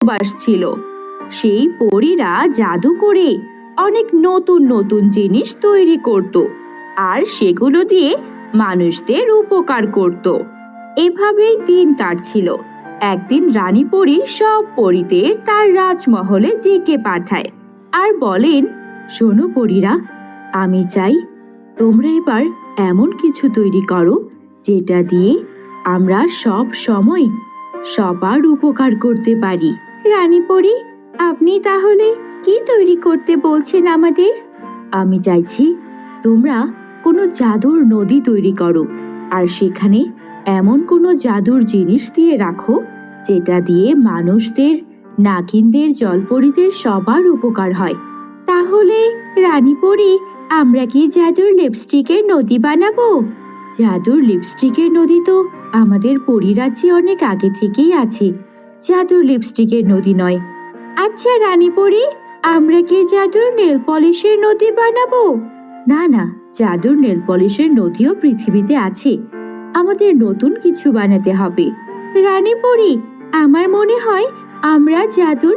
বসবাস ছিল। সেই পরীরা জাদু করে অনেক নতুন নতুন জিনিস তৈরি করত আর সেগুলো দিয়ে মানুষদের উপকার করত। এভাবেই দিন কাটছিল। একদিন রানী পরী সব পরীদের তার রাজমহলে ডেকে পাঠায় আর বলেন, শোনো পরীরা, আমি চাই তোমরা এবার এমন কিছু তৈরি করো যেটা দিয়ে আমরা সব সময় সবার উপকার করতে পারি। রানী পরী, আপনি তাহলে কি তৈরি করতে বলছেন আমাদের? আমি চাইছি তোমরা কোনো জাদুর নদী তৈরি করো আর সেখানে এমন কোনো জাদুর জিনিস দিয়ে রাখো যেটা দিয়ে মানুষদের, নাগিনদের, জলপরীদের সবার উপকার হয়। তাহলে রানী পরী, আমরা কি জাদুর লিপস্টিকের নদী বানাবো? জাদুর লিপস্টিকের নদী তো আমাদের পরীরাজ্যে অনেক আগে থেকেই আছে, জাদুর লিপস্টিকের নদী নয়। আচ্ছা রানী পরী, আমরা কি জাদুর নেল পলিশের নদী বানাবো? না না, জাদুর নেল পলিশের নদীও পৃথিবীতে আছে, আমাদের নতুন কিছু বানাতে হবে। রানী পরী, আমার মনে হয় আমরা জাদুর